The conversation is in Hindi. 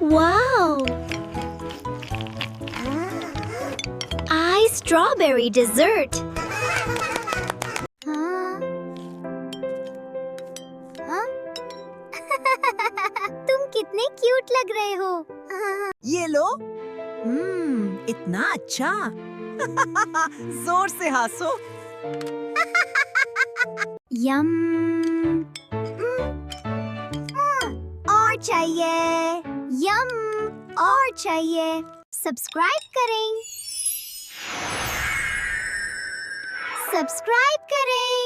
Wow! I strawberry dessert. हाँ? हाँ? तुम कितने क्यूट लग रहे हो। ये लो। इतना अच्छा। जोर से हंसो। यम। और चाहिए। यम। और चाहिए। सब्सक्राइब करें। सब्सक्राइब करें।